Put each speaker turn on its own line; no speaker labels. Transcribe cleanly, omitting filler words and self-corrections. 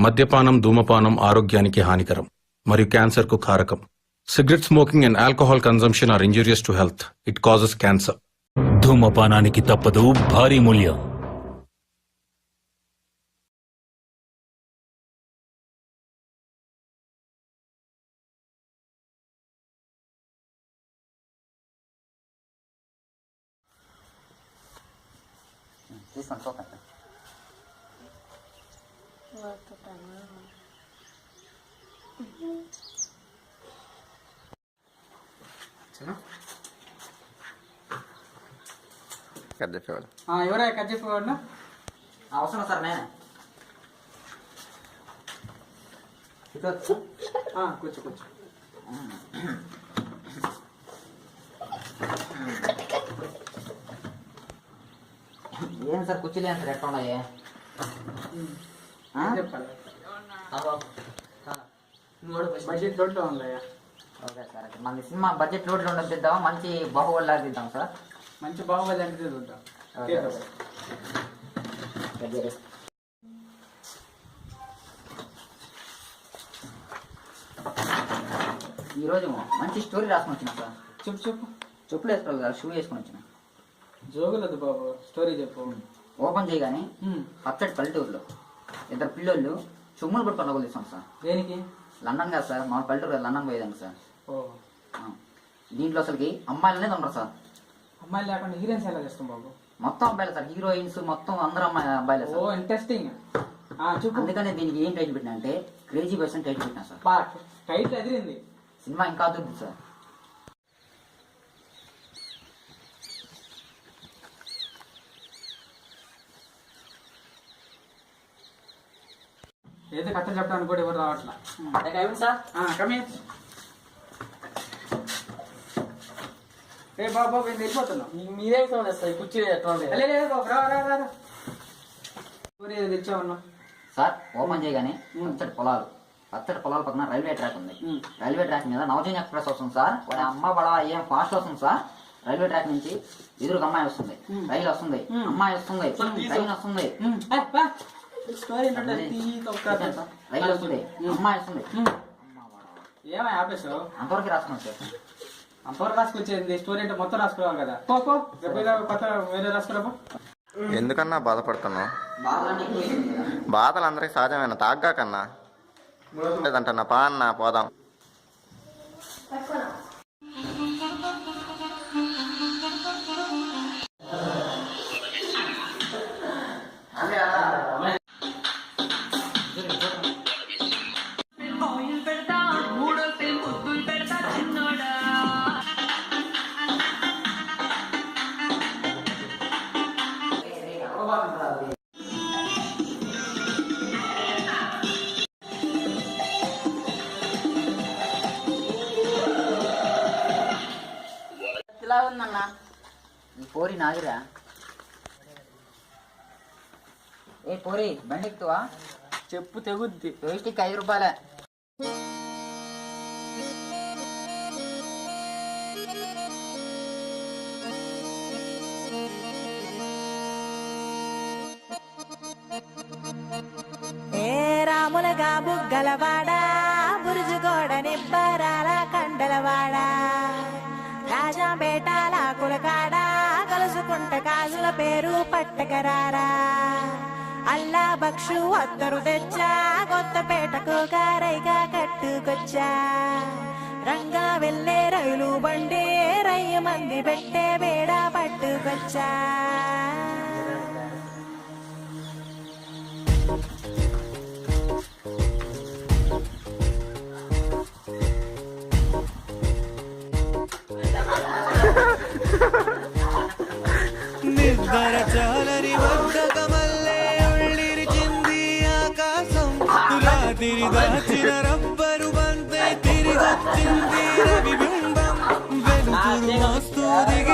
మద్యపానం ధూమపానం ఆరోగ్యానికి హానికరం మరియు క్యాన్సర్కు కారకం. Cigarette smoking and alcohol consumption are injurious to health. It causes cancer.
ధూమపానానికి తప్పదు భారీ మూల్యం.
ఎవరా కట్ చెప్పేవాడు?
అవసరం సార్ నేను
కూర్చో కూర్చో.
ఏం సార్ కుర్చీలు ఏం సార్ ఎట్లా ఉన్నాయి?
చెప్పాలి
బడ్జెట్
రోడ్లో ఉందయ్యా.
ఓకే సార్, మన సినిమా బడ్జెట్ రోడ్లో ఉండదు తీద్దామా, మంచి బాహుబలిలాగా తీద్దాం సార్.
మంచి బాహుబలి అంటే చూద్దాం.
ఈరోజు మంచి స్టోరీ రాసుకొని వచ్చిన సార్.
చెప్పు చెప్పు.
చెప్పులు వేసుకోవాలి కదా, షూ వేసుకొని వచ్చిన.
జోగులదు బాబు, స్టోరీ చెప్పు.
ఓపెన్ చేయగానే పచ్చడి పల్లెటూరులో ఇద్దరు పిల్లలు చుమ్ములు పట్టుకొని లోపల తీసాం సార్.
దేనికి?
లండన్ కాదు సార్, మా పల్లెటూరు లండన్ పోయేదాన్ని సార్. దీంట్లో అసలుకి అమ్మాయిలు అనేది ఉండరు సార్.
అమ్మాయిలు లేకుండా హీరోయిన్స్ ఎలా చేస్తాం బాబు?
మొత్తం అబ్బాయిలు సార్, హీరోయిన్స్ మొత్తం అందరూ అబ్బాయిలే సార్.
ఓ ఇంట్రెస్టింగ్.
అందుకనే దీనికి ఏం టైటిల్ పెట్టినా అంటే క్రేజీ బాయ్స్ అని టైటిల్ పెట్టినా సార్.
టైటిల్ ఎదిరింది.
సినిమా ఇంకా అదుర్ది సార్.
ఏదో కథ చెప్పడానికి కూడా ఎవరు రావట్లా
సార్.
ఏ బాబు వెళ్ళిపోతున్నాం.
మీరేం సార్ కుర్చీ
తెచ్చామన్నా
సార్. ఓపెన్ చేయగానే పచ్చడి పొలాల పక్కన రైల్వే ట్రాక్ ఉంది. రైల్వే ట్రాక్ మీద నవజీన్ ఎక్స్ప్రెస్ వస్తుంది సార్. వాడి అమ్మ బడా ఏం ఫాస్ట్ వస్తుంది సార్. రైల్వే ట్రాక్ నుంచి ఎదురుగా అమ్మాయి వస్తుంది, రైలు వస్తుంది, అమ్మాయి వస్తుంది, ట్రైన్ వస్తుంది, రైలు వస్తుంది, అమ్మాయి వస్తుంది.
ఏమై ఆపేసావు?
అంతవరకు రాసుకున్నాను సార్.
అంతవరకు రాసుకొచ్చేది స్టోరీ అంటే మొత్తం రాసుకురావాలి కదా. కొత్త వేరే రాసుకురాబో.
ఎందుకన్నా బాధపడుతున్నావు? బాధలు అందరికి సహజమైన తాగ్గా కన్నా లేదంటన్నా. పా అన్నా పోదాం.
ఈ పోరి నాదిరా. ఏ పోరి బండి ఎక్కువా?
చెప్పు తెగుద్ది.
వేస్టికి 5 రూపాయలే.
ఏ రాములగా బుగ్గలవాడా, బురుజుగోడ నిబ్బరాల కండలవాడా, రాజాపేటాల కులకాడ కలుసుకుంట కాజుల పేరు పట్టకరారా. అల్లా బక్షు అత్తరు తెచ్చా, కొత్తపేటకు కారైగా కట్టుకొచ్చా. రంగా వెళ్ళే రైలు బండి రయ్య మంది పెట్టే బేడ పట్టుకొచ్చా.
నిద్ర చాలని వద్దకమల్లే ఉళ్ళిరిచింది ఆకాశం. రాత్రి దాచిన రబ్బరు బంతే తిరిగొచ్చింది రవిబింబం. వెలుతురు మోస్తూ దిగి